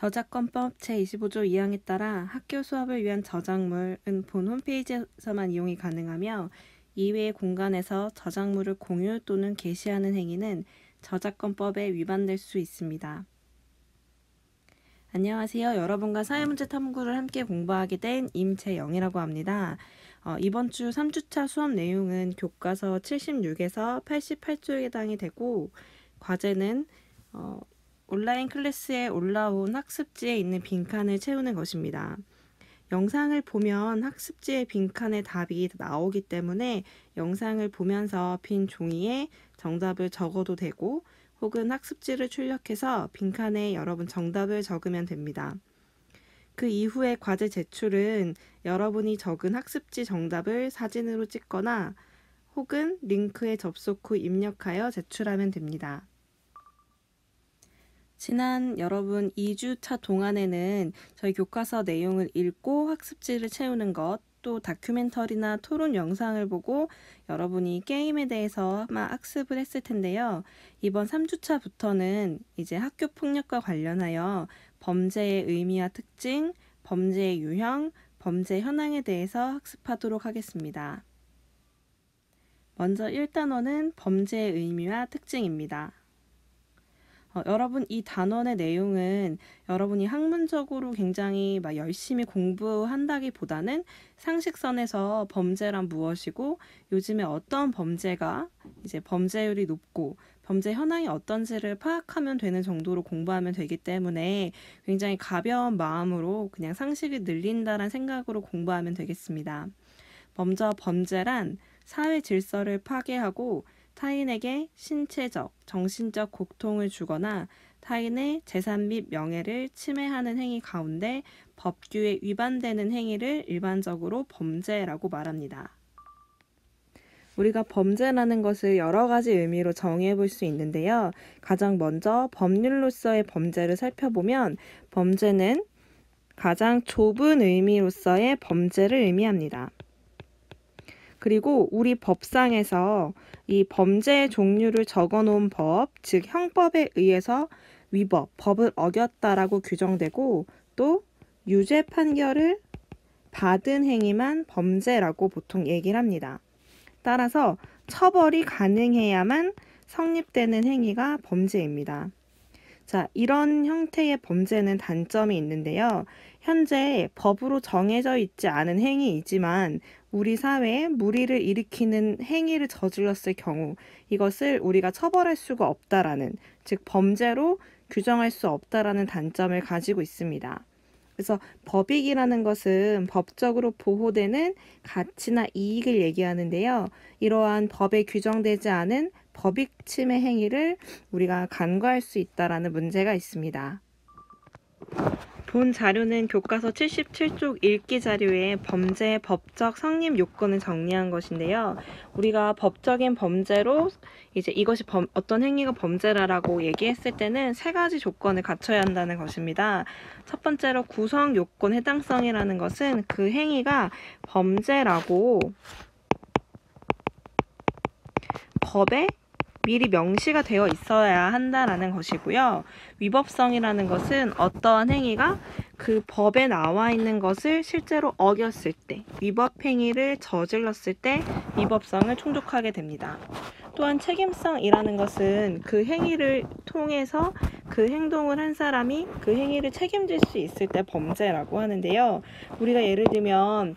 저작권법 제25조 2항에 따라 학교 수업을 위한 저작물은 본 홈페이지에서만 이용이 가능하며 이외의 공간에서 저작물을 공유 또는 게시하는 행위는 저작권법에 위반될 수 있습니다. 안녕하세요. 여러분과 사회문제 탐구를 함께 공부하게 된 임채영이라고 합니다. 이번 주 3주차 수업 내용은 교과서 76에서 88조에 해당이 되고 과제는 온라인 클래스에 올라온 학습지에 있는 빈칸을 채우는 것입니다. 영상을 보면 학습지의 빈칸에 답이 나오기 때문에 영상을 보면서 빈 종이에 정답을 적어도 되고 혹은 학습지를 출력해서 빈칸에 여러분 정답을 적으면 됩니다. 그 이후에 과제 제출은 여러분이 적은 학습지 정답을 사진으로 찍거나 혹은 링크에 접속 후 입력하여 제출하면 됩니다. 지난 여러분 2주차 동안에는 저희 교과서 내용을 읽고 학습지를 채우는 것, 또 다큐멘터리나 토론 영상을 보고 여러분이 게임에 대해서 아마 학습을 했을 텐데요. 이번 3주차부터는 이제 학교 폭력과 관련하여 범죄의 의미와 특징, 범죄의 유형, 범죄 현황에 대해서 학습하도록 하겠습니다. 먼저 1단원은 범죄의 의미와 특징입니다. 여러분 이 단원의 내용은 여러분이 학문적으로 굉장히 열심히 공부한다기보다는 상식선에서 범죄란 무엇이고 요즘에 어떤 범죄가 이제 범죄율이 높고 범죄 현황이 어떤지를 파악하면 되는 정도로 공부하면 되기 때문에 굉장히 가벼운 마음으로 그냥 상식을 늘린다는 생각으로 공부하면 되겠습니다. 먼저 범죄란 사회 질서를 파괴하고 타인에게 신체적, 정신적 고통을 주거나 타인의 재산 및 명예를 침해하는 행위 가운데 법규에 위반되는 행위를 일반적으로 범죄라고 말합니다. 우리가 범죄라는 것을 여러 가지 의미로 정의해 볼 수 있는데요. 가장 먼저 법률로서의 범죄를 살펴보면 범죄는 가장 좁은 의미로서의 범죄를 의미합니다. 그리고 우리 법상에서 이 범죄의 종류를 적어놓은 법, 즉 형법에 의해서 위법, 법을 어겼다라고 규정되고 또 유죄 판결을 받은 행위만 범죄라고 보통 얘기를 합니다. 따라서 처벌이 가능해야만 성립되는 행위가 범죄입니다. 자, 이런 형태의 범죄는 단점이 있는데요. 현재 법으로 정해져 있지 않은 행위이지만 우리 사회에 무리를 일으키는 행위를 저질렀을 경우 이것을 우리가 처벌할 수가 없다라는, 즉 범죄로 규정할 수 없다라는 단점을 가지고 있습니다. 그래서 법익이라는 것은 법적으로 보호되는 가치나 이익을 얘기하는데요. 이러한 법에 규정되지 않은 법익 침해 행위를 우리가 간과할 수 있다라는 문제가 있습니다. 본 자료는 교과서 77쪽 읽기 자료에 범죄의 법적 성립 요건을 정리한 것인데요. 우리가 법적인 범죄로 이제 이것이 어떤 행위가 범죄라고 얘기했을 때는 세 가지 조건을 갖춰야 한다는 것입니다. 첫 번째로 구성 요건 해당성이라는 것은 그 행위가 범죄라고 법에 미리 명시가 되어 있어야 한다라는 것이고요. 위법성이라는 것은 어떠한 행위가 그 법에 나와 있는 것을 실제로 어겼을 때, 위법 행위를 저질렀을 때 위법성을 충족하게 됩니다. 또한 책임성이라는 것은 그 행위를 통해서 그 행동을 한 사람이 그 행위를 책임질 수 있을 때 범죄라고 하는데요. 우리가 예를 들면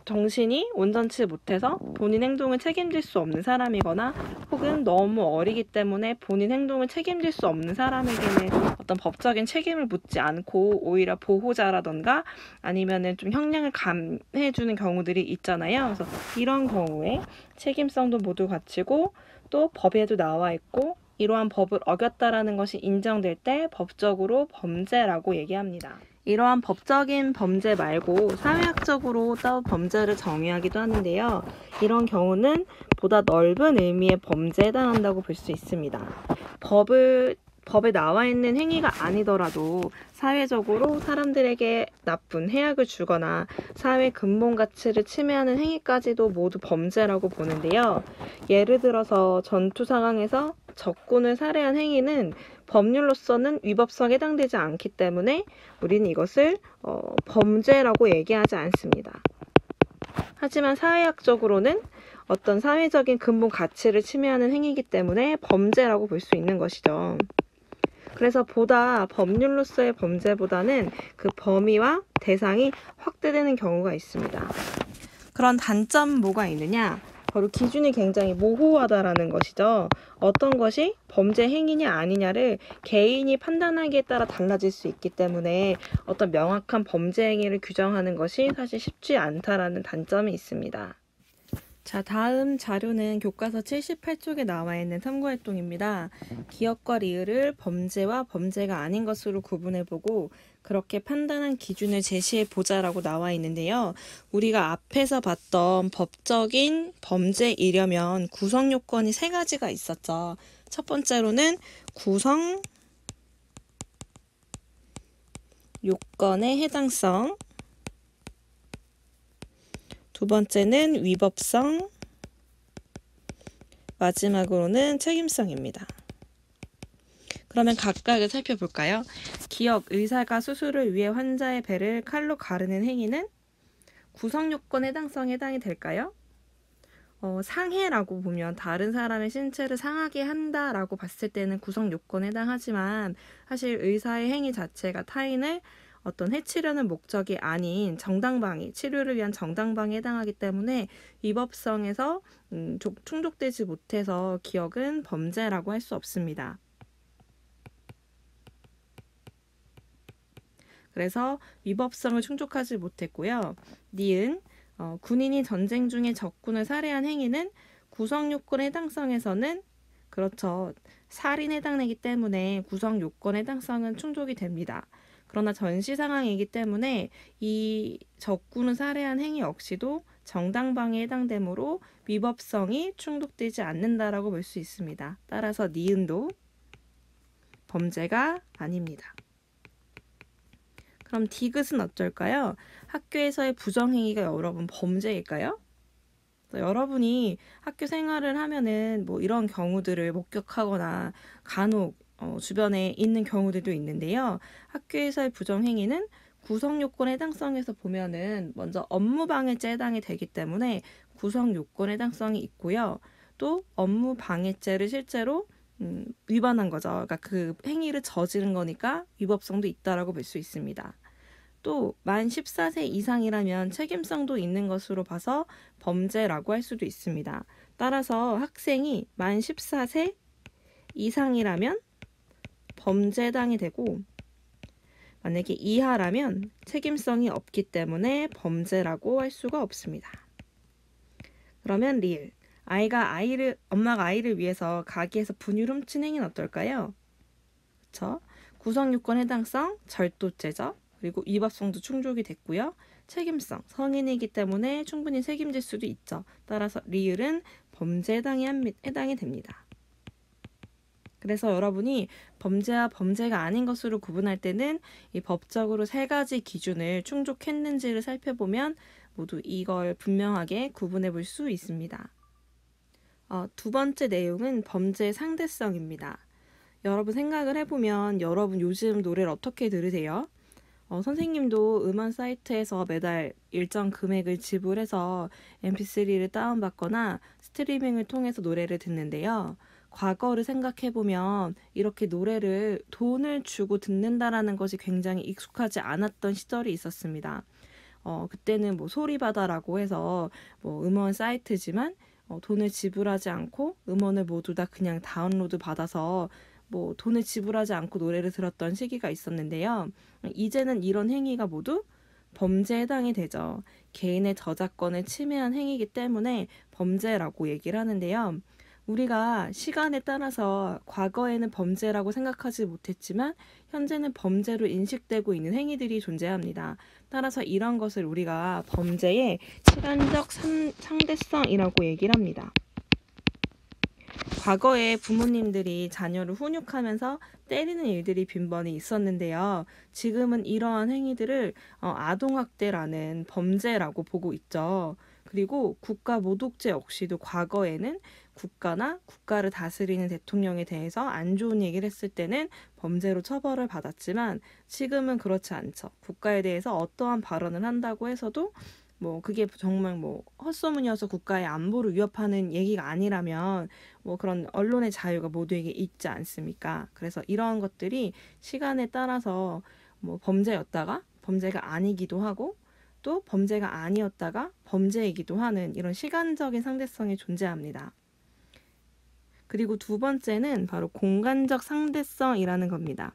정신이 온전치 못해서 본인 행동을 책임질 수 없는 사람이거나 혹은 너무 어리기 때문에 본인 행동을 책임질 수 없는 사람에게는 어떤 법적인 책임을 묻지 않고 오히려 보호자라던가 아니면은 좀 형량을 감해주는 경우들이 있잖아요. 그래서 이런 경우에 책임성도 모두 갖추고 또 법에도 나와 있고 이러한 법을 어겼다라는 것이 인정될 때 법적으로 범죄라고 얘기합니다. 이러한 법적인 범죄 말고 사회학적으로 또 범죄를 정의하기도 하는데요. 이런 경우는 보다 넓은 의미의 범죄에 해당한다고 볼 수 있습니다. 법에 나와 있는 행위가 아니더라도 사회적으로 사람들에게 나쁜 해악을 주거나 사회 근본 가치를 침해하는 행위까지도 모두 범죄라고 보는데요. 예를 들어서 전투 상황에서 적군을 살해한 행위는 법률로서는 위법성에 해당되지 않기 때문에 우리는 이것을 범죄라고 얘기하지 않습니다. 하지만 사회학적으로는 어떤 사회적인 근본 가치를 침해하는 행위이기 때문에 범죄라고 볼 수 있는 것이죠. 그래서 법률로서의 범죄보다는 그 범위와 대상이 확대되는 경우가 있습니다. 그런 단점 뭐가 있느냐? 바로 기준이 굉장히 모호하다라는 것이죠. 어떤 것이 범죄 행위냐 아니냐를 개인이 판단하기에 따라 달라질 수 있기 때문에 어떤 명확한 범죄 행위를 규정하는 것이 사실 쉽지 않다라는 단점이 있습니다. 자, 다음 자료는 교과서 78쪽에 나와 있는 탐구활동입니다. 기억과 리을을 범죄와 범죄가 아닌 것으로 구분해보고 그렇게 판단한 기준을 제시해보자라고 나와 있는데요. 우리가 앞에서 봤던 법적인 범죄이려면 구성 요건이 3가지가 있었죠. 첫 번째로는 구성 요건의 해당성, 두 번째는 위법성, 마지막으로는 책임성입니다. 그러면 각각을 살펴볼까요? 기억, 의사가 수술을 위해 환자의 배를 칼로 가르는 행위는 구성 요건 해당성에 해당이 될까요? 상해라고 보면 다른 사람의 신체를 상하게 한다라고 봤을 때는 구성 요건에 해당하지만 사실 의사의 행위 자체가 타인을 어떤 해치려는 목적이 아닌 정당방위, 치료를 위한 정당방위에 해당하기 때문에 위법성에서 충족되지 못해서 기억은 범죄라고 할 수 없습니다. 그래서 위법성을 충족하지 못했고요. 니은, 군인이 전쟁 중에 적군을 살해한 행위는 구성 요건의 해당성에서는 그렇죠. 살인에 해당되기 때문에 구성 요건의 해당성은 충족이 됩니다. 그러나 전시 상황이기 때문에 이 적군을 살해한 행위 역시도 정당방위에 해당되므로 위법성이 충족되지 않는다라고 볼 수 있습니다. 따라서 니은도 범죄가 아닙니다. 그럼 디귿은 어떨까요? 학교에서의 부정행위가 여러분 범죄일까요? 여러분이 학교 생활을 하면은 뭐 이런 경우들을 목격하거나 간혹 주변에 있는 경우들도 있는데요. 학교에서의 부정행위는 구성요건 해당성에서 보면은 먼저 업무방해죄에 해당이 되기 때문에 구성요건 해당성이 있고요. 또 업무방해죄를 실제로 위반한 거죠. 그러니까 그 행위를 저지른 거니까 위법성도 있다라고 볼 수 있습니다. 또 만 14세 이상이라면 책임성도 있는 것으로 봐서 범죄라고 할 수도 있습니다. 따라서 학생이 만 14세 이상이라면 범죄에 해당이 되고 만약에 이하라면 책임성이 없기 때문에 범죄라고 할 수가 없습니다. 그러면 리을. 엄마가 아이를 위해서 가게에서 분유를 훔친 행위는 어떨까요? 그렇죠? 구성요건 해당성, 절도죄죠. 그리고 위법성도 충족이 됐고요. 책임성, 성인이기 때문에 충분히 책임질 수도 있죠. 따라서 리을은 범죄에 해당이 됩니다. 그래서 여러분이 범죄와 범죄가 아닌 것으로 구분할 때는 이 법적으로 3가지 기준을 충족했는지를 살펴보면 모두 이걸 분명하게 구분해 볼 수 있습니다. 두 번째 내용은 범죄의 상대성입니다. 여러분 생각을 해보면 여러분 요즘 노래를 어떻게 들으세요? 선생님도 음원 사이트에서 매달 일정 금액을 지불해서 mp3를 다운받거나 스트리밍을 통해서 노래를 듣는데요. 과거를 생각해보면 이렇게 노래를 돈을 주고 듣는다라는 것이 굉장히 익숙하지 않았던 시절이 있었습니다. 그때는 뭐 소리바다라고 해서 뭐 음원 사이트지만 돈을 지불하지 않고 음원을 모두 다 그냥 다운로드 받아서 뭐 돈을 지불하지 않고 노래를 들었던 시기가 있었는데요. 이제는 이런 행위가 모두 범죄에 해당이 되죠. 개인의 저작권을 침해한 행위이기 때문에 범죄라고 얘기를 하는데요. 우리가 시간에 따라서 과거에는 범죄라고 생각하지 못했지만 현재는 범죄로 인식되고 있는 행위들이 존재합니다. 따라서 이런 것을 우리가 범죄의 시간적 상대성이라고 얘기를 합니다. 과거에 부모님들이 자녀를 훈육하면서 때리는 일들이 빈번히 있었는데요. 지금은 이러한 행위들을 아동학대라는 범죄라고 보고 있죠. 그리고 국가 모독죄 역시도 과거에는 국가나 국가를 다스리는 대통령에 대해서 안 좋은 얘기를 했을 때는 범죄로 처벌을 받았지만 지금은 그렇지 않죠. 국가에 대해서 어떠한 발언을 한다고 해서도 뭐 그게 정말 뭐 헛소문이어서 국가의 안보를 위협하는 얘기가 아니라면 뭐 그런 언론의 자유가 모두에게 있지 않습니까? 그래서 이러한 것들이 시간에 따라서 뭐 범죄였다가 범죄가 아니기도 하고 또 범죄가 아니었다가 범죄이기도 하는 이런 시간적인 상대성이 존재합니다. 그리고 두 번째는 바로 공간적 상대성이라는 겁니다.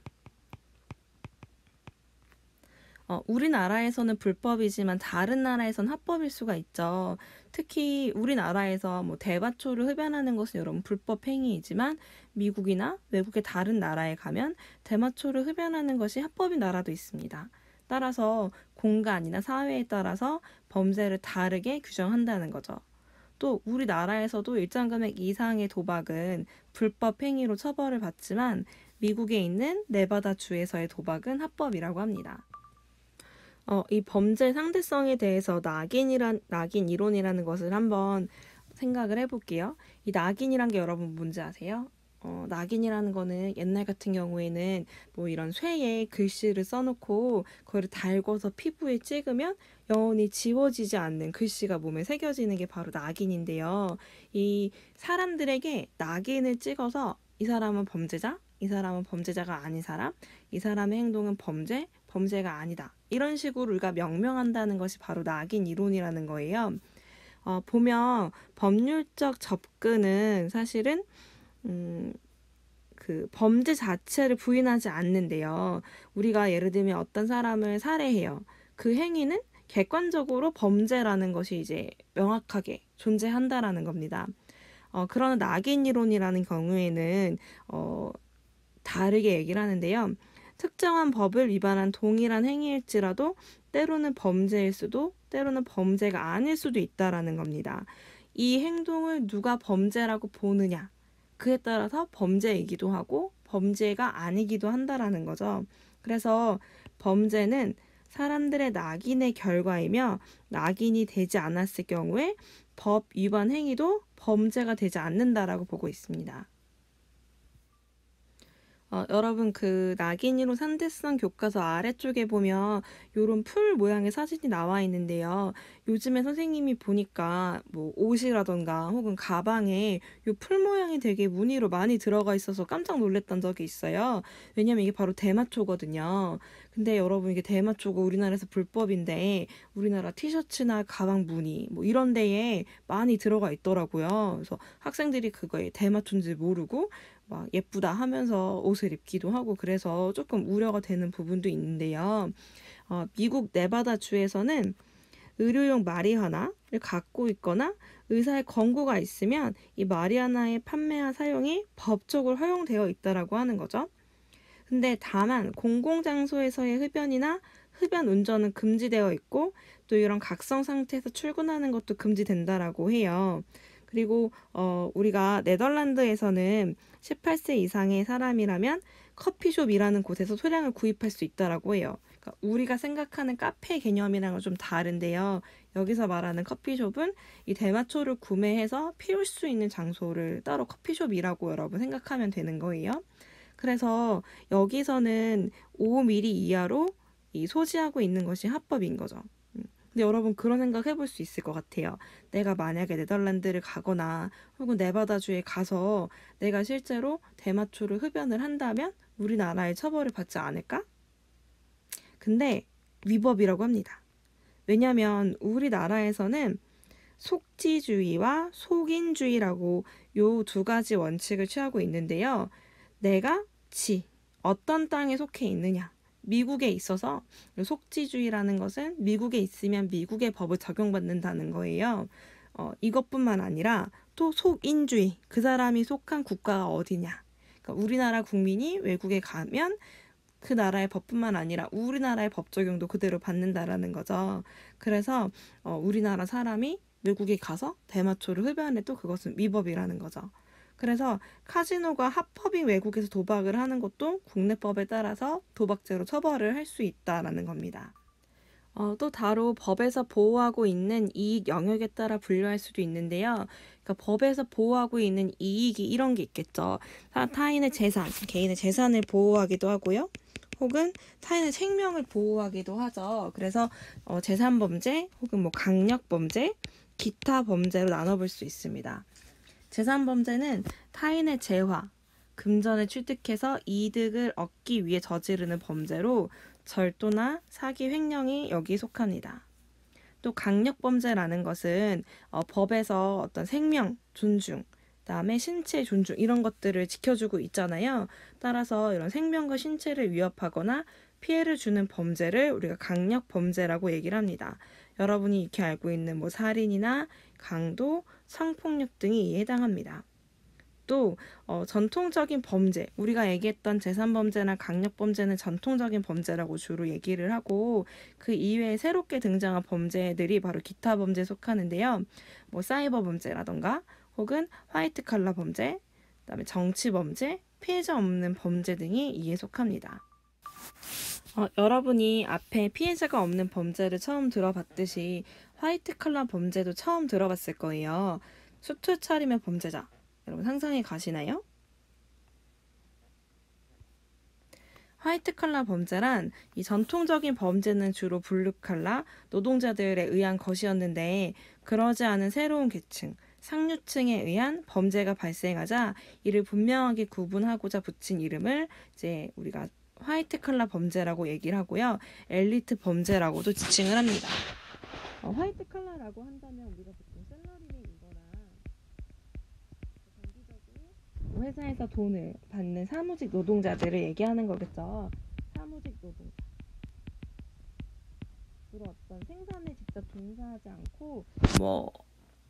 우리나라에서는 불법이지만 다른 나라에선 합법일 수가 있죠. 특히 우리나라에서 뭐 대마초를 흡연하는 것은 여러분 불법 행위이지만 미국이나 외국의 다른 나라에 가면 대마초를 흡연하는 것이 합법인 나라도 있습니다. 따라서 공간이나 사회에 따라서 범죄를 다르게 규정한다는 거죠. 또 우리나라에서도 일정 금액 이상의 도박은 불법 행위로 처벌을 받지만 미국에 있는 네바다 주에서의 도박은 합법이라고 합니다. 이 범죄 상대성에 대해서 낙인 이론이라는 것을 한번 생각을 해볼게요. 이 낙인이란 게 여러분 뭔지 아세요? 낙인이라는 거는 옛날 같은 경우에는 뭐 이런 쇠에 글씨를 써놓고 그거를 달궈서 피부에 찍으면 영원히 지워지지 않는 글씨가 몸에 새겨지는 게 바로 낙인인데요. 이 사람들에게 낙인을 찍어서 이 사람은 범죄자, 이 사람은 범죄자가 아닌 사람, 이 사람의 행동은 범죄가 아니다. 이런 식으로 우리가 명명한다는 것이 바로 낙인 이론이라는 거예요. 보면 법률적 접근은 사실은 그 범죄 자체를 부인하지 않는데요. 우리가 예를 들면 어떤 사람을 살해해요. 그 행위는 객관적으로 범죄라는 것이 이제 명확하게 존재한다라는 겁니다. 그러나 낙인 이론이라는 경우에는 다르게 얘기를 하는데요. 특정한 법을 위반한 동일한 행위일지라도 때로는 범죄일 수도 때로는 범죄가 아닐 수도 있다라는 겁니다. 이 행동을 누가 범죄라고 보느냐 그에 따라서 범죄이기도 하고 범죄가 아니기도 한다라는 거죠. 그래서 범죄는 사람들의 낙인의 결과이며 낙인이 되지 않았을 경우에 법 위반 행위도 범죄가 되지 않는다라고 보고 있습니다. 여러분 그 낙인이론 상대성 교과서 아래쪽에 보면 요런 풀 모양의 사진이 나와 있는데요. 요즘에 선생님이 보니까 뭐 옷이라던가 혹은 가방에 요 풀 모양이 되게 무늬로 많이 들어가 있어서 깜짝 놀랐던 적이 있어요. 왜냐면 이게 바로 대마초거든요. 근데 여러분 이게 대마초가 우리나라에서 불법인데 우리나라 티셔츠나 가방 무늬 뭐 이런 데에 많이 들어가 있더라고요. 그래서 학생들이 그거에 대마초인지 모르고 막 예쁘다 하면서 옷을 입기도 하고 그래서 조금 우려가 되는 부분도 있는데요. 미국 네바다 주에서는 의료용 마리화나를 갖고 있거나 의사의 권고가 있으면 이 마리화나의 판매와 사용이 법적으로 허용되어 있다라고 하는 거죠. 근데 다만 공공장소에서의 흡연이나 흡연 운전은 금지되어 있고 또 이런 각성 상태에서 출근하는 것도 금지된다라고 해요. 그리고 우리가 네덜란드에서는 18세 이상의 사람이라면 커피숍이라는 곳에서 소량을 구입할 수 있다라고 해요. 그러니까 우리가 생각하는 카페 개념이랑은 좀 다른데요. 여기서 말하는 커피숍은 이 대마초를 구매해서 피울 수 있는 장소를 따로 커피숍이라고 여러분 생각하면 되는 거예요. 그래서 여기서는 5mm 이하로 이 소지하고 있는 것이 합법인 거죠. 근데 여러분 그런 생각 해볼 수 있을 것 같아요. 내가 만약에 네덜란드를 가거나 혹은 네바다주에 가서 내가 실제로 대마초를 흡연을 한다면 우리나라에 처벌을 받지 않을까? 근데 위법이라고 합니다. 왜냐하면 우리나라에서는 속지주의와 속인주의라고 요 두 가지 원칙을 취하고 있는데요. 내가 어떤 땅에 속해 있느냐. 미국에 있어서 속지주의라는 것은 미국에 있으면 미국의 법을 적용받는다는 거예요. 이것뿐만 아니라 또 속인주의, 그 사람이 속한 국가가 어디냐. 그러니까 우리나라 국민이 외국에 가면 그 나라의 법뿐만 아니라 우리나라의 법 적용도 그대로 받는다라는 거죠. 그래서 우리나라 사람이 외국에 가서 대마초를 흡연해도 그것은 위법이라는 거죠. 그래서 카지노가 합법인 외국에서 도박을 하는 것도 국내법에 따라서 도박죄로 처벌을 할 수 있다라는 겁니다. 또 다로 법에서 보호하고 있는 이익 영역에 따라 분류할 수도 있는데요. 그러니까 법에서 보호하고 있는 이익이 이런 게 있겠죠. 타인의 재산, 개인의 재산을 보호하기도 하고요. 혹은 타인의 생명을 보호하기도 하죠. 그래서 재산범죄 혹은 뭐 강력범죄, 기타 범죄로 나눠볼 수 있습니다. 재산범죄는 타인의 재화, 금전을 취득해서 이득을 얻기 위해 저지르는 범죄로 절도나 사기, 횡령이 여기 속합니다. 또 강력범죄라는 것은 법에서 어떤 생명 존중, 그다음에 신체 존중 이런 것들을 지켜주고 있잖아요. 따라서 이런 생명과 신체를 위협하거나 피해를 주는 범죄를 우리가 강력범죄라고 얘기를 합니다. 여러분이 익히 알고 있는 뭐 살인이나 강도, 성폭력 등이 이에 해당합니다. 또 전통적인 범죄, 우리가 얘기했던 재산범죄나 강력범죄는 전통적인 범죄라고 주로 얘기를 하고 그 이외에 새롭게 등장한 범죄들이 바로 기타 범죄에 속하는데요. 뭐 사이버 범죄라던가 혹은 화이트 칼라 범죄, 그다음에 정치 범죄, 피해자 없는 범죄 등이 이에 속합니다. 여러분이 앞에 피해자가 없는 범죄를 처음 들어봤듯이 화이트 칼라 범죄도 처음 들어봤을 거예요. 수트 차림의 범죄자. 여러분 상상이 가시나요? 화이트 칼라 범죄란 이 전통적인 범죄는 주로 블루 칼라 노동자들에 의한 것이었는데 그러지 않은 새로운 계층, 상류층에 의한 범죄가 발생하자 이를 분명하게 구분하고자 붙인 이름을 이제 우리가 화이트 칼라 범죄라고 얘기를 하고요. 엘리트 범죄라고도 지칭을 합니다. 화이트 칼라라고 한다면 우리가 보통 셀러리맨이거나 회사에서 돈을 받는 사무직 노동자들을 얘기하는 거겠죠. 사무직 노동자. 주로 어떤 생산에 직접 종사하지 않고 뭐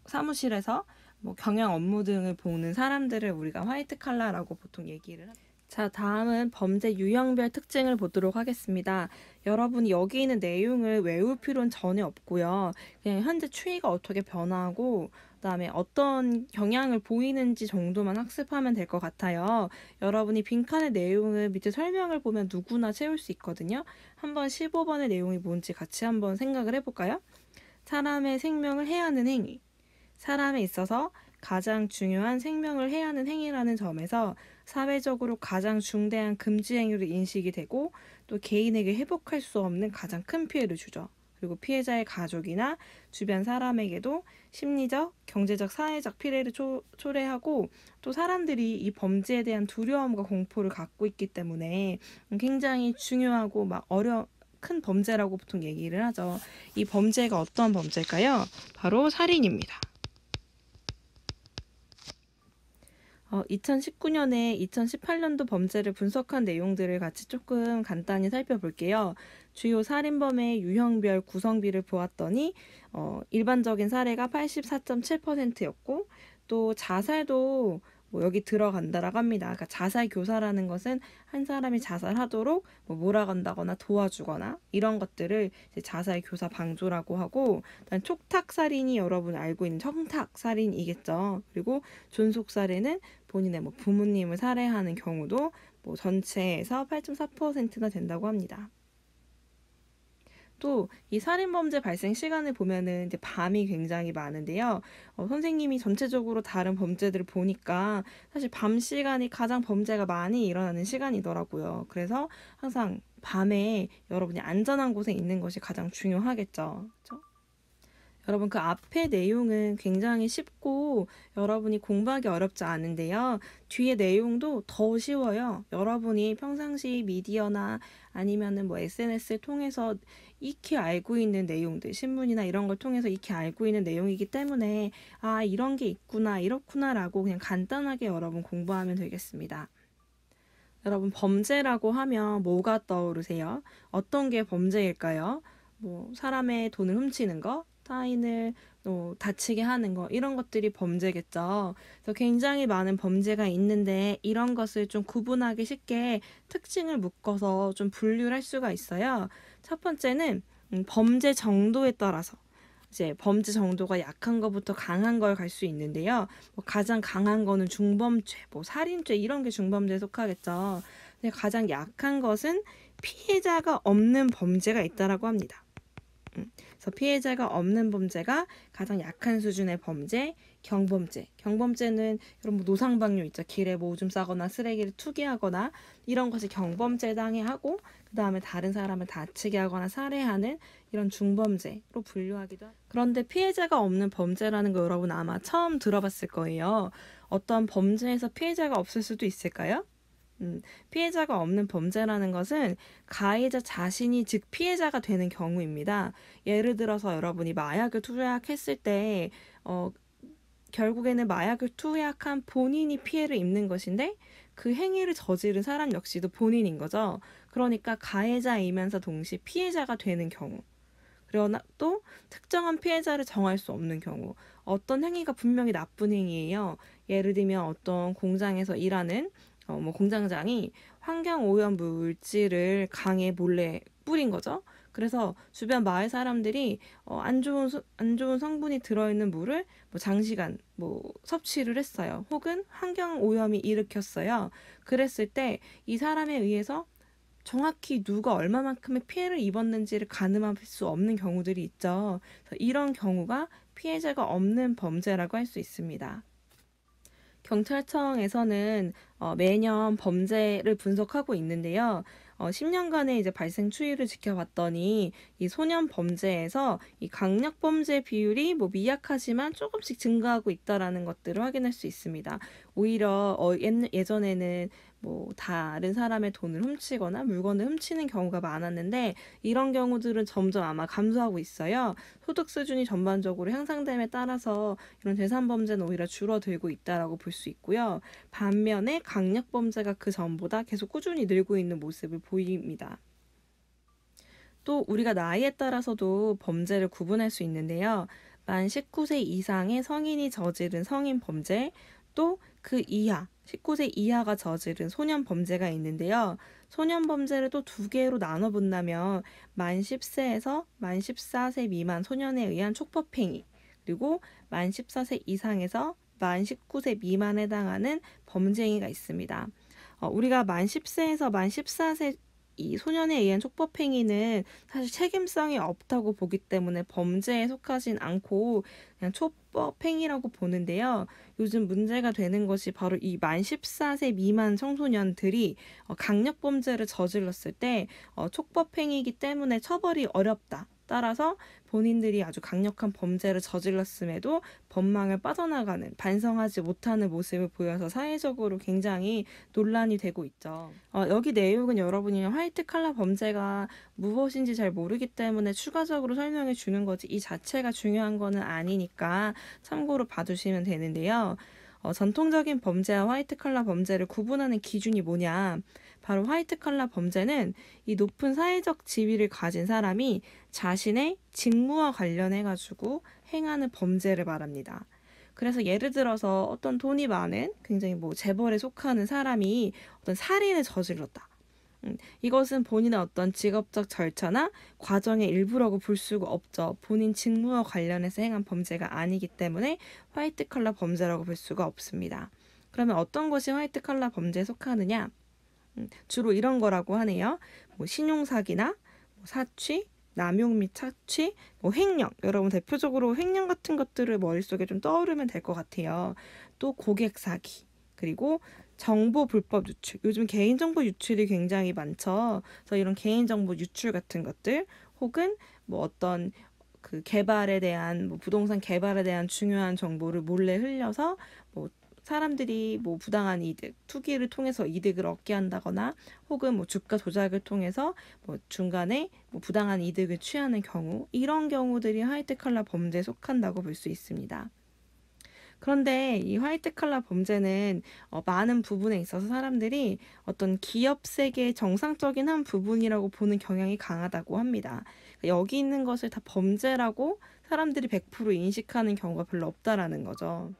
사무실에서 뭐 경영 업무 등을 보는 사람들을 우리가 화이트 칼라라고 보통 얘기를 합니다. 자, 다음은 범죄 유형별 특징을 보도록 하겠습니다. 여러분이 여기 있는 내용을 외울 필요는 전혀 없고요. 그냥 현재 추이가 어떻게 변하고 그다음에 어떤 경향을 보이는지 정도만 학습하면 될 것 같아요. 여러분이 빈칸의 내용을 밑에 설명을 보면 누구나 채울 수 있거든요. 한번 15번의 내용이 뭔지 같이 한번 생각을 해볼까요? 사람의 생명을 해하는 행위. 사람에 있어서 가장 중요한 생명을 해하는 행위라는 점에서 사회적으로 가장 중대한 금지 행위로 인식이 되고 또 개인에게 회복할 수 없는 가장 큰 피해를 주죠. 그리고 피해자의 가족이나 주변 사람에게도 심리적, 경제적, 사회적 피해를 초래하고 또 사람들이 이 범죄에 대한 두려움과 공포를 갖고 있기 때문에 굉장히 중요하고 큰 범죄라고 보통 얘기를 하죠. 이 범죄가 어떤 범죄일까요? 바로 살인입니다. 2019년에 2018년도 범죄를 분석한 내용들을 같이 조금 간단히 살펴볼게요. 주요 살인범의 유형별 구성비를 보았더니 일반적인 사례가 84.7%였고 또 자살도 뭐 여기 들어간다라고 합니다. 그러니까 자살 교사라는 것은 한 사람이 자살하도록 뭐 몰아간다거나 도와주거나 이런 것들을 이제 자살 교사 방조라고 하고, 일단 촉탁살인이 여러분 알고 있는 청탁살인이겠죠. 그리고 존속살인은 본인의 뭐 부모님을 살해하는 경우도 뭐 전체에서 8.4%나 된다고 합니다. 또 이 살인범죄 발생 시간을 보면은 이제 밤이 굉장히 많은데요. 선생님이 전체적으로 다른 범죄들을 보니까 사실 밤 시간이 가장 범죄가 많이 일어나는 시간이더라고요. 그래서 항상 밤에 여러분이 안전한 곳에 있는 것이 가장 중요하겠죠. 그렇죠? 여러분 그 앞에 내용은 굉장히 쉽고 여러분이 공부하기 어렵지 않은데요. 뒤에 내용도 더 쉬워요. 여러분이 평상시 미디어나 아니면은 뭐 SNS를 통해서 익히 알고 있는 내용들, 신문이나 이런 걸 통해서 익히 알고 있는 내용이기 때문에 아 이런 게 있구나 이렇구나라고 그냥 간단하게 여러분 공부하면 되겠습니다. 여러분 범죄라고 하면 뭐가 떠오르세요? 어떤 게 범죄일까요? 뭐 사람의 돈을 훔치는 거, 타인을 다치게 하는 거 이런 것들이 범죄겠죠. 그래서 굉장히 많은 범죄가 있는데 이런 것을 좀 구분하기 쉽게 특징을 묶어서 좀 분류를 할 수가 있어요. 첫 번째는 범죄 정도에 따라서 이제 범죄 정도가 약한 것부터 강한 걸 갈 수 있는데요. 뭐 가장 강한 거는 중범죄, 뭐 살인죄 이런 게 중범죄에 속하겠죠. 근데 가장 약한 것은 피해자가 없는 범죄가 있다라고 합니다. 그래서 피해자가 없는 범죄가 가장 약한 수준의 범죄, 경범죄. 경범죄는 여러분 뭐 노상방뇨 있죠. 길에 뭐 오줌 싸거나 쓰레기를 투기하거나 이런 것이 경범죄에 해당해 하고 그 다음에 다른 사람을 다치게 하거나 살해하는 이런 중범죄로 분류하기도 합니다. 그런데 피해자가 없는 범죄라는 거 여러분 아마 처음 들어봤을 거예요. 어떤 범죄에서 피해자가 없을 수도 있을까요? 피해자가 없는 범죄라는 것은 가해자 자신이 즉 피해자가 되는 경우입니다. 예를 들어서 여러분이 마약을 투약했을 때 결국에는 마약을 투약한 본인이 피해를 입는 것인데 그 행위를 저지른 사람 역시도 본인인 거죠. 그러니까 가해자이면서 동시에 피해자가 되는 경우. 그러나 또 특정한 피해자를 정할 수 없는 경우. 어떤 행위가 분명히 나쁜 행위예요. 예를 들면 어떤 공장에서 일하는 뭐 공장장이 환경 오염 물질을 강에 몰래 뿌린 거죠. 그래서 주변 마을 사람들이 안 좋은 성분이 들어있는 물을 뭐 장시간 뭐 섭취를 했어요. 혹은 환경 오염이 일으켰어요. 그랬을 때 이 사람에 의해서 정확히 누가 얼마만큼의 피해를 입었는지를 가늠할 수 없는 경우들이 있죠. 그래서 이런 경우가 피해자가 없는 범죄라고 할 수 있습니다. 경찰청에서는 매년 범죄를 분석하고 있는데요. 10년간의 이제 발생 추이를 지켜봤더니 이 소년 범죄에서 이 강력 범죄 비율이 뭐 미약하지만 조금씩 증가하고 있다라는 것들을 확인할 수 있습니다. 오히려 예전에는 뭐 다른 사람의 돈을 훔치거나 물건을 훔치는 경우가 많았는데 이런 경우들은 점점 아마 감소하고 있어요. 소득 수준이 전반적으로 향상됨에 따라서 이런 재산 범죄는 오히려 줄어들고 있다라고 볼 수 있고요. 반면에 강력 범죄가 그 전보다 계속 꾸준히 늘고 있는 모습을 보입니다. 또 우리가 나이에 따라서도 범죄를 구분할 수 있는데요. 만 19세 이상의 성인이 저지른 성인 범죄, 또 그 이하, 19세 이하가 저지른 소년 범죄가 있는데요. 소년 범죄를 또 두 개로 나눠본다면 만 10세에서 만 14세 미만 소년에 의한 촉법행위, 그리고 만 14세 이상에서 만 19세 미만에 해당하는 범죄행위가 있습니다. 우리가 만 10세에서 만 14세 이 소년에 의한 촉법행위는 사실 책임성이 없다고 보기 때문에 범죄에 속하진 않고 그냥 촉법행위라고 보는데요. 요즘 문제가 되는 것이 바로 이 만 14세 미만 청소년들이 강력범죄를 저질렀을 때 촉법행위이기 때문에 처벌이 어렵다. 따라서 본인들이 아주 강력한 범죄를 저질렀음에도 법망을 빠져나가는 반성하지 못하는 모습을 보여서 사회적으로 굉장히 논란이 되고 있죠. 여기 내용은 여러분이 화이트 칼라 범죄가 무엇인지 잘 모르기 때문에 추가적으로 설명해 주는 거지 이 자체가 중요한 거는 아니니까 참고로 봐주시면 되는데요. 전통적인 범죄와 화이트 칼라 범죄를 구분하는 기준이 뭐냐? 바로 화이트 칼라 범죄는 이 높은 사회적 지위를 가진 사람이 자신의 직무와 관련해가지고 행하는 범죄를 말합니다. 그래서 예를 들어서 어떤 돈이 많은 굉장히 뭐 재벌에 속하는 사람이 어떤 살인을 저질렀다. 이것은 본인의 어떤 직업적 절차나 과정의 일부라고 볼 수가 없죠. 본인 직무와 관련해서 행한 범죄가 아니기 때문에 화이트 칼라 범죄라고 볼 수가 없습니다. 그러면 어떤 것이 화이트 칼라 범죄에 속하느냐? 주로 이런 거라고 하네요. 뭐 신용사기나 뭐 사취, 남용 및 착취, 뭐 횡령. 여러분 대표적으로 횡령 같은 것들을 머릿속에 좀 떠오르면 될 것 같아요. 또 고객 사기, 그리고 정보 불법 유출. 요즘 개인정보 유출이 굉장히 많죠. 그래서 이런 개인정보 유출 같은 것들, 혹은 뭐 어떤 그 개발에 대한 뭐 부동산 개발에 대한 중요한 정보를 몰래 흘려서 뭐 사람들이 뭐 부당한 이득, 투기를 통해서 이득을 얻게 한다거나 혹은 뭐 주가 조작을 통해서 뭐 중간에 뭐 부당한 이득을 취하는 경우, 이런 경우들이 화이트 칼라 범죄에 속한다고 볼 수 있습니다. 그런데 이 화이트 칼라 범죄는 많은 부분에 있어서 사람들이 어떤 기업 세계의 정상적인 한 부분이라고 보는 경향이 강하다고 합니다. 여기 있는 것을 다 범죄라고 사람들이 100% 인식하는 경우가 별로 없다라는 거죠.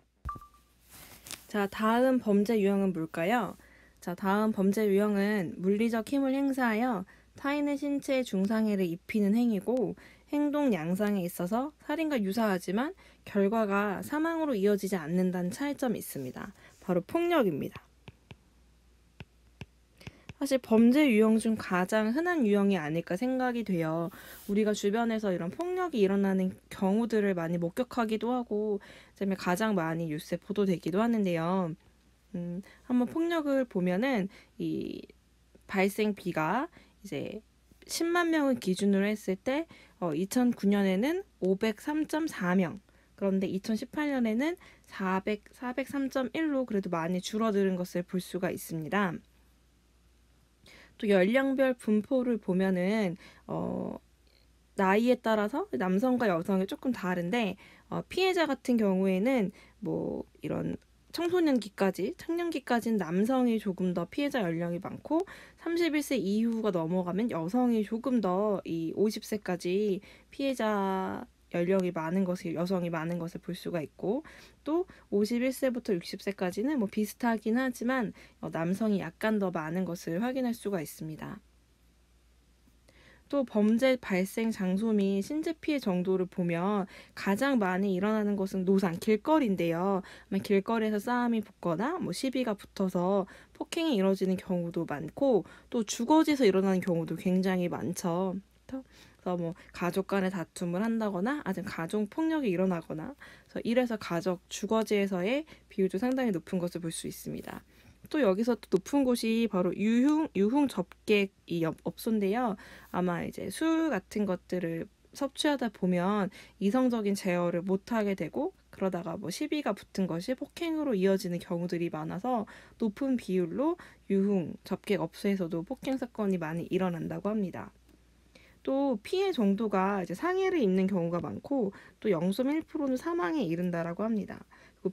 자, 다음 범죄 유형은 뭘까요? 자, 다음 범죄 유형은 물리적 힘을 행사하여 타인의 신체에 중상해를 입히는 행위고, 행동 양상에 있어서 살인과 유사하지만 결과가 사망으로 이어지지 않는다는 차이점이 있습니다. 바로 폭력입니다. 사실 범죄 유형 중 가장 흔한 유형이 아닐까 생각이 돼요. 우리가 주변에서 이런 폭력이 일어나는 경우들을 많이 목격하기도 하고, 그다음에 가장 많이 뉴스에 보도되기도 하는데요. 한번 폭력을 보면은 이 발생비가 이제 10만 명을 기준으로 했을 때 2009년에는 503.4명, 그런데 2018년에는 403.1로 그래도 많이 줄어드는 것을 볼 수가 있습니다. 또 연령별 분포를 보면은 나이에 따라서 남성과 여성이 조금 다른데 피해자 같은 경우에는 뭐 이런 청년기까지는 남성이 조금 더 피해자 연령이 많고 31세 이후가 넘어가면 여성이 조금 더 이 50세까지 피해자 연령이 많은 것을 여성이 많은 것을 볼 수가 있고 또 51세부터 60세까지는 뭐 비슷하긴 하지만 남성이 약간 더 많은 것을 확인할 수가 있습니다. 또 범죄 발생 장소 및 신체 피해 정도를 보면 가장 많이 일어나는 것은 노상, 길거리인데요. 길거리에서 싸움이 붙거나 뭐 시비가 붙어서 폭행이 이뤄지는 경우도 많고 또 주거지에서 일어나는 경우도 굉장히 많죠. 그래서 뭐 가족 간의 다툼을 한다거나 아니면 가족 폭력이 일어나거나 그래서 이래서 가족 주거지에서의 비율도 상당히 높은 것을 볼 수 있습니다. 또 여기서 또 높은 곳이 바로 유흥 접객이 업소인데요. 아마 이제 술 같은 것들을 섭취하다 보면 이성적인 제어를 못하게 되고 그러다가 뭐 시비가 붙은 것이 폭행으로 이어지는 경우들이 많아서 높은 비율로 유흥 접객 업소에서도 폭행 사건이 많이 일어난다고 합니다. 또 피해 정도가 이제 상해를 입는 경우가 많고 또 0.1%는 사망에 이른다라고 합니다.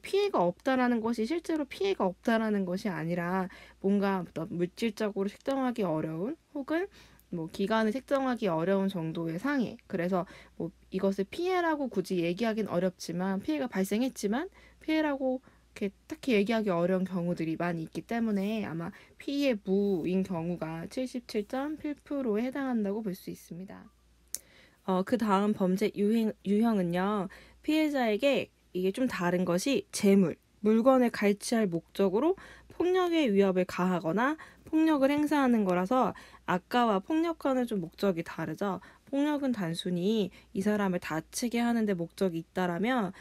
피해가 없다라는 것이 실제로 피해가 없다라는 것이 아니라 뭔가 어떤 물질적으로 책정하기 어려운 혹은 뭐 기간을 책정하기 어려운 정도의 상해. 그래서 뭐 이것을 피해라고 굳이 얘기하기는 어렵지만 피해가 발생했지만 피해라고 이렇게 딱히 얘기하기 어려운 경우들이 많이 있기 때문에 아마 피해 무인 경우가 77.8%에 해당한다고 볼 수 있습니다. 그 다음 범죄 유형은요. 피해자에게 이게 좀 다른 것이 물건을 갈취할 목적으로 폭력의 위협을 가하거나 폭력을 행사하는 거라서 아까와 폭력과는 좀 목적이 다르죠. 폭력은 단순히 이 사람을 다치게 하는데 목적이 있다라면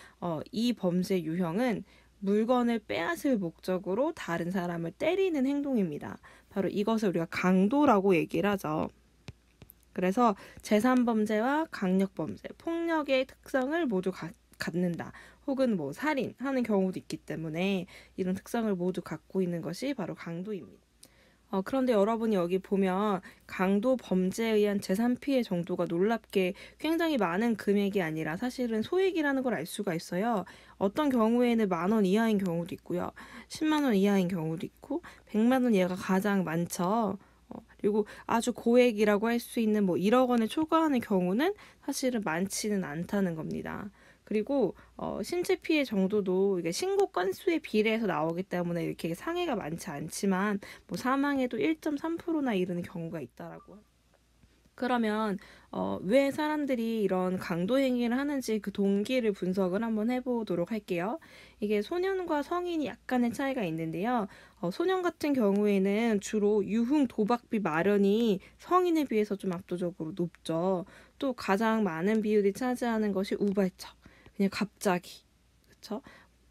이 범죄 유형은 물건을 빼앗을 목적으로 다른 사람을 때리는 행동입니다. 바로 이것을 우리가 강도라고 얘기를 하죠. 그래서 재산범죄와 강력범죄, 폭력의 특성을 모두 갖는다. 혹은 뭐 살인하는 경우도 있기 때문에 이런 특성을 모두 갖고 있는 것이 바로 강도입니다. 그런데 여러분이 여기 보면 강도 범죄에 의한 재산 피해 정도가 놀랍게 굉장히 많은 금액이 아니라 사실은 소액이라는 걸 알 수가 있어요. 어떤 경우에는 10,000원 이하인 경우도 있고요. 10만 원 이하인 경우도 있고 100만 원 이하가 가장 많죠. 그리고 아주 고액이라고 할 수 있는 뭐 1억 원에 초과하는 경우는 사실은 많지는 않다는 겁니다. 그리고 신체 피해 정도도 이게 신고 건수에 비례해서 나오기 때문에 이렇게 상해가 많지 않지만 뭐 사망에도 1.3%나 이르는 경우가 있다라고. 그러면 왜 사람들이 이런 강도 행위를 하는지 그 동기를 분석을 한번 해보도록 할게요. 이게 소년과 성인이 약간의 차이가 있는데요. 소년 같은 경우에는 주로 유흥 도박비 마련이 성인에 비해서 좀 압도적으로 높죠. 또 가장 많은 비율이 차지하는 것이 우발적. 그냥 갑자기 그쵸?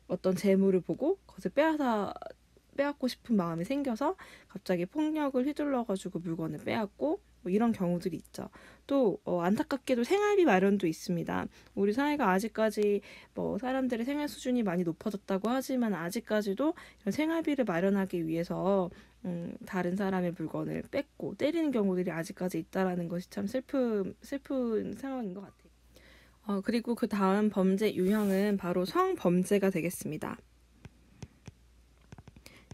어떤 재물을 보고 그것을 빼앗고 싶은 마음이 생겨서 갑자기 폭력을 휘둘러가지고 물건을 빼앗고 뭐 이런 경우들이 있죠. 또 안타깝게도 생활비 마련도 있습니다. 우리 사회가 아직까지 뭐 사람들의 생활 수준이 많이 높아졌다고 하지만 아직까지도 이런 생활비를 마련하기 위해서 다른 사람의 물건을 뺏고 때리는 경우들이 아직까지 있다라는 것이 참 슬픈 상황인 것 같아요. 그리고 그 다음 범죄 유형은 바로 성범죄가 되겠습니다.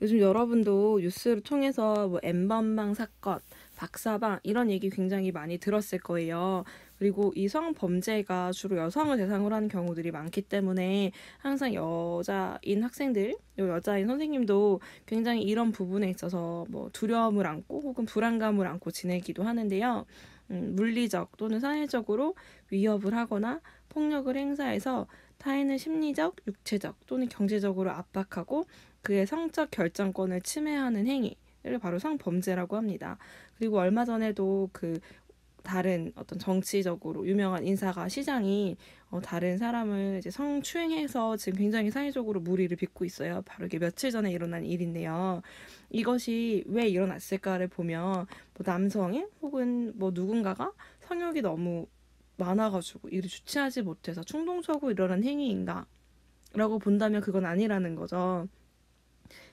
요즘 여러분도 뉴스를 통해서 뭐 N번방 사건, 박사방 이런 얘기 굉장히 많이 들었을 거예요. 그리고 이 성범죄가 주로 여성을 대상으로 하는 경우들이 많기 때문에 항상 여자인 학생들, 여자인 선생님도 굉장히 이런 부분에 있어서 뭐 두려움을 안고 혹은 불안감을 안고 지내기도 하는데요. 물리적 또는 사회적으로 위협을 하거나 폭력을 행사해서 타인을 심리적, 육체적 또는 경제적으로 압박하고 그의 성적 결정권을 침해하는 행위를 바로 성범죄라고 합니다. 그리고 얼마 전에도 다른 어떤 정치적으로 유명한 인사가 시장이 다른 사람을 이제 성추행해서 지금 굉장히 사회적으로 물의를 빚고 있어요. 바로 이게 며칠 전에 일어난 일인데요. 이것이 왜 일어났을까를 보면 뭐 남성이 혹은 뭐 누군가가 성욕이 너무 많아가지고 이를 주체하지 못해서 충동적으로 일어난 행위인가? 라고 본다면 그건 아니라는 거죠.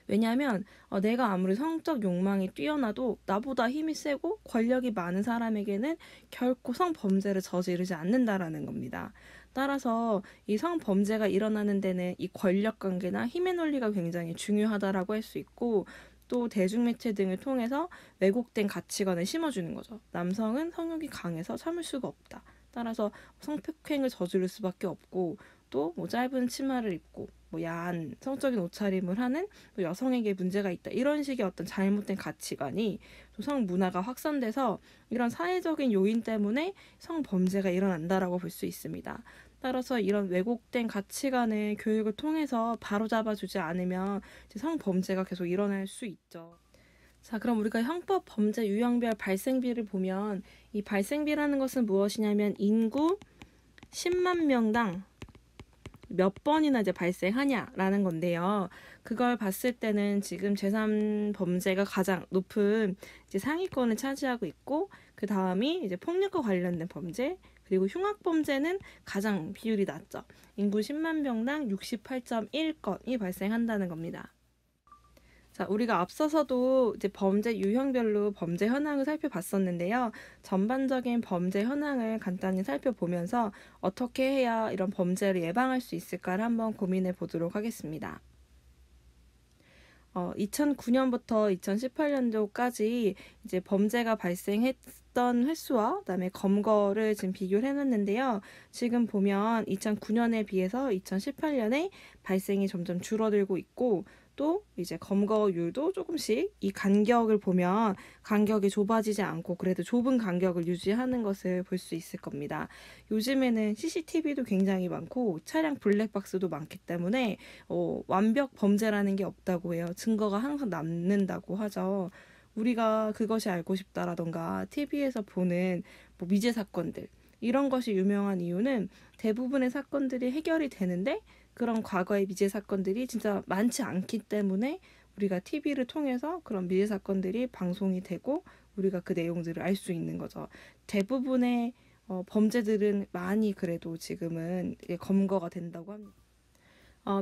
왜냐하면 내가 아무리 성적 욕망이 뛰어나도 나보다 힘이 세고 권력이 많은 사람에게는 결코 성범죄를 저지르지 않는다라는 겁니다. 따라서 이 성범죄가 일어나는 데는 이 권력관계나 힘의 논리가 굉장히 중요하다라고 할 수 있고 또 대중매체 등을 통해서 왜곡된 가치관을 심어주는 거죠. 남성은 성욕이 강해서 참을 수가 없다. 따라서 성폭행을 저지를 수밖에 없고 또 뭐 짧은 치마를 입고 뭐 야한 성적인 옷차림을 하는 또 여성에게 문제가 있다. 이런 식의 어떤 잘못된 가치관이 또 성문화가 확산돼서 이런 사회적인 요인 때문에 성범죄가 일어난다라고 볼 수 있습니다. 따라서 이런 왜곡된 가치관을 교육을 통해서 바로잡아주지 않으면 이제 성범죄가 계속 일어날 수 있죠. 자, 그럼 우리가 형법 범죄 유형별 발생비를 보면 이 발생비라는 것은 무엇이냐면 인구 10만 명당 몇 번이나 이제 발생하냐라는 건데요. 그걸 봤을 때는 지금 제3범죄가 가장 높은 이제 상위권을 차지하고 있고 그 다음이 이제 폭력과 관련된 범죄 그리고 흉악범죄는 가장 비율이 낮죠. 인구 10만 명당 68.1건이 발생한다는 겁니다. 자, 우리가 앞서서도 이제 범죄 유형별로 범죄 현황을 살펴봤었는데요. 전반적인 범죄 현황을 간단히 살펴보면서 어떻게 해야 이런 범죄를 예방할 수 있을까를 한번 고민해 보도록 하겠습니다. 2009년부터 2018년도까지 이제 범죄가 발생했던 횟수와 그다음에 검거를 지금 비교를 해놨는데요. 지금 보면 2009년에 비해서 2018년에 발생이 점점 줄어들고 있고 또 이제 검거율도 조금씩 이 간격을 보면 간격이 좁아지지 않고 그래도 좁은 간격을 유지하는 것을 볼 수 있을 겁니다. 요즘에는 CCTV도 굉장히 많고 차량 블랙박스도 많기 때문에 완벽 범죄라는 게 없다고 해요. 증거가 항상 남는다고 하죠. 우리가 그것이 알고 싶다라던가 TV에서 보는 뭐 미제 사건들 이런 것이 유명한 이유는 대부분의 사건들이 해결이 되는데 그런 과거의 미제 사건들이 진짜 많지 않기 때문에 우리가 TV를 통해서 그런 미제 사건들이 방송이 되고 우리가 그 내용들을 알 수 있는 거죠. 대부분의 범죄들은 많이 그래도 지금은 검거가 된다고 합니다.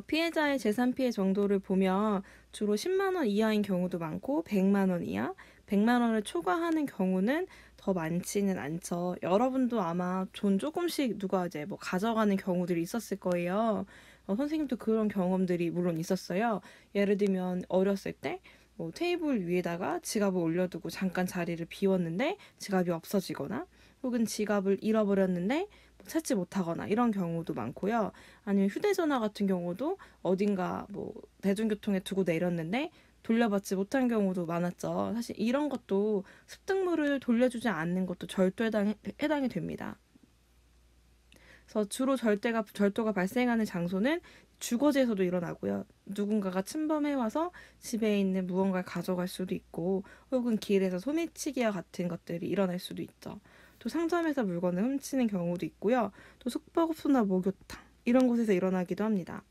피해자의 재산 피해 정도를 보면 주로 10만 원 이하인 경우도 많고 100만 원 이하, 100만 원을 초과하는 경우는 더 많지는 않죠. 여러분도 아마 돈 조금씩 누가 이제 뭐 가져가는 경우들이 있었을 거예요. 선생님도 그런 경험들이 물론 있었어요. 예를 들면 어렸을 때 뭐 테이블 위에다가 지갑을 올려두고 잠깐 자리를 비웠는데 지갑이 없어지거나 혹은 지갑을 잃어버렸는데 뭐 찾지 못하거나 이런 경우도 많고요. 아니면 휴대전화 같은 경우도 어딘가 뭐 대중교통에 두고 내렸는데 돌려받지 못한 경우도 많았죠. 사실 이런 것도 습득물을 돌려주지 않는 것도 절도에 해당이 됩니다. 그래서 주로 절도가 발생하는 장소는 주거지에서도 일어나고요. 누군가가 침범해와서 집에 있는 무언가를 가져갈 수도 있고 혹은 길에서 소매치기와 같은 것들이 일어날 수도 있죠. 또 상점에서 물건을 훔치는 경우도 있고요. 또 숙박업소나 목욕탕 이런 곳에서 일어나기도 합니다.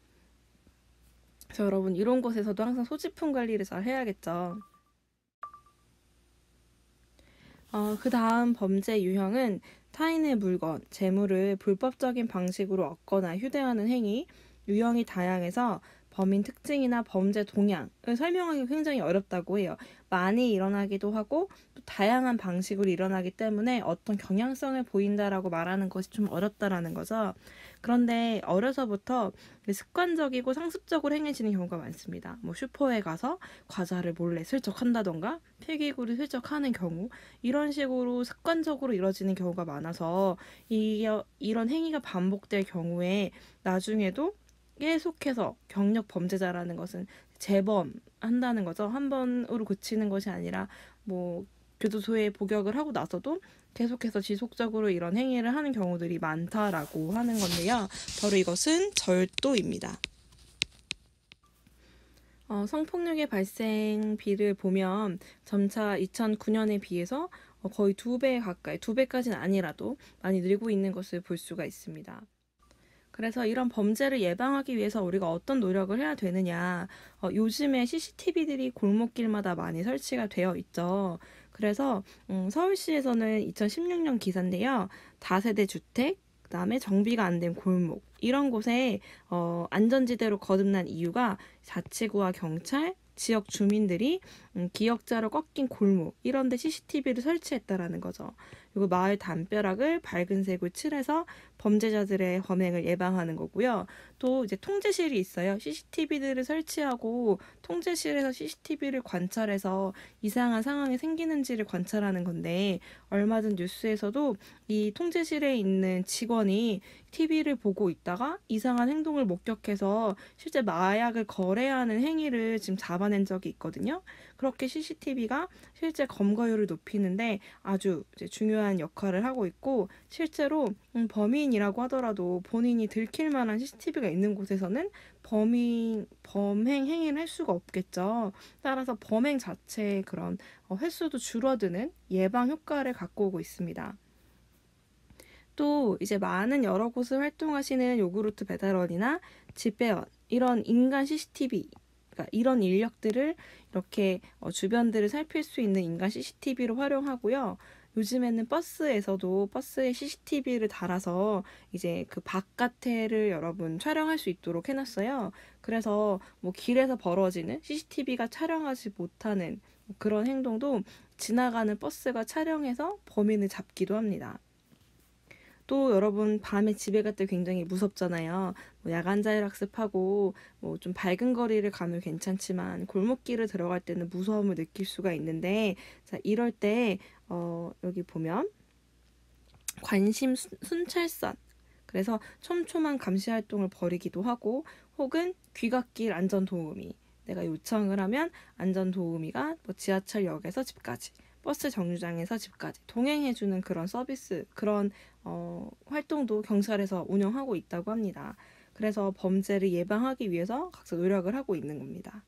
그래서 여러분 이런 곳에서도 항상 소지품 관리를 잘 해야겠죠. 그 다음 범죄 유형은 타인의 물건, 재물을 불법적인 방식으로 얻거나 휴대하는 행위, 유형이 다양해서 범인 특징이나 범죄 동향을 설명하기 굉장히 어렵다고 해요. 많이 일어나기도 하고 또 다양한 방식으로 일어나기 때문에 어떤 경향성을 보인다라고 말하는 것이 좀 어렵다라는 거죠. 그런데 어려서부터 습관적이고 상습적으로 행해지는 경우가 많습니다. 뭐 슈퍼에 가서 과자를 몰래 슬쩍 한다던가 필기구를 슬쩍 하는 경우 이런 식으로 습관적으로 이루어지는 경우가 많아서 이런 행위가 반복될 경우에 나중에도 계속해서 경력 범죄자라는 것은 재범한다는 거죠. 한 번으로 그치는 것이 아니라 뭐 교도소에 복역을 하고 나서도 계속해서 지속적으로 이런 행위를 하는 경우들이 많다라고 하는 건데요. 바로 이것은 절도입니다. 성폭력의 발생비를 보면 점차 2009년에 비해서 거의 2배 가까이, 2배까지는 아니라도 많이 늘고 있는 것을 볼 수가 있습니다. 그래서 이런 범죄를 예방하기 위해서 우리가 어떤 노력을 해야 되느냐. 요즘에 CCTV들이 골목길마다 많이 설치가 되어 있죠. 그래서 서울시에서는 2016년 기사인데요. 다세대 주택, 그다음에 정비가 안 된 골목 이런 곳에 안전지대로 거듭난 이유가 자치구와 경찰, 지역 주민들이 기역자로 꺾인 골목 이런 데 CCTV를 설치했다라는 거죠. 그리고 마을 담벼락을 밝은 색으로 칠해서 범죄자들의 범행을 예방하는 거고요. 또 이제 통제실이 있어요. CCTV들을 설치하고 통제실에서 CCTV를 관찰해서 이상한 상황이 생기는지를 관찰하는 건데 얼마 전 뉴스에서도 이 통제실에 있는 직원이 TV를 보고 있다가 이상한 행동을 목격해서 실제 마약을 거래하는 행위를 지금 잡아낸 적이 있거든요. 그렇게 CCTV가 실제 검거율을 높이는데 아주 이제 중요한 역할을 하고 있고 실제로 범인이라고 하더라도 본인이 들킬 만한 CCTV가 있는 곳에서는 범행 행위를 할 수가 없겠죠. 따라서 범행 자체의 그런 횟수도 줄어드는 예방 효과를 갖고 오고 있습니다. 또 이제 많은 여러 곳을 활동하시는 요구르트 배달원이나 집배원 이런 인간 CCTV 그러니까 이런 인력들을 이렇게 주변들을 살필 수 있는 인간 CCTV로 활용하고요. 요즘에는 버스에서도 버스에 CCTV를 달아서 이제 그 바깥에를 여러분 촬영할 수 있도록 해놨어요. 그래서 뭐 길에서 벌어지는 CCTV가 촬영하지 못하는 그런 행동도 지나가는 버스가 촬영해서 범인을 잡기도 합니다. 또 여러분 밤에 집에 갈 때 굉장히 무섭잖아요. 뭐 야간 자율학습하고 뭐 좀 밝은 거리를 가면 괜찮지만 골목길을 들어갈 때는 무서움을 느낄 수가 있는데 자 이럴 때 여기 보면 관심 순찰선 그래서 촘촘한 감시 활동을 벌이기도 하고 혹은 귀갓길 안전도우미 내가 요청을 하면 안전도우미가 뭐 지하철역에서 집까지 버스 정류장에서 집까지 동행해주는 그런 서비스 그런 활동도 경찰에서 운영하고 있다고 합니다. 그래서 범죄를 예방하기 위해서 각자 노력을 하고 있는 겁니다.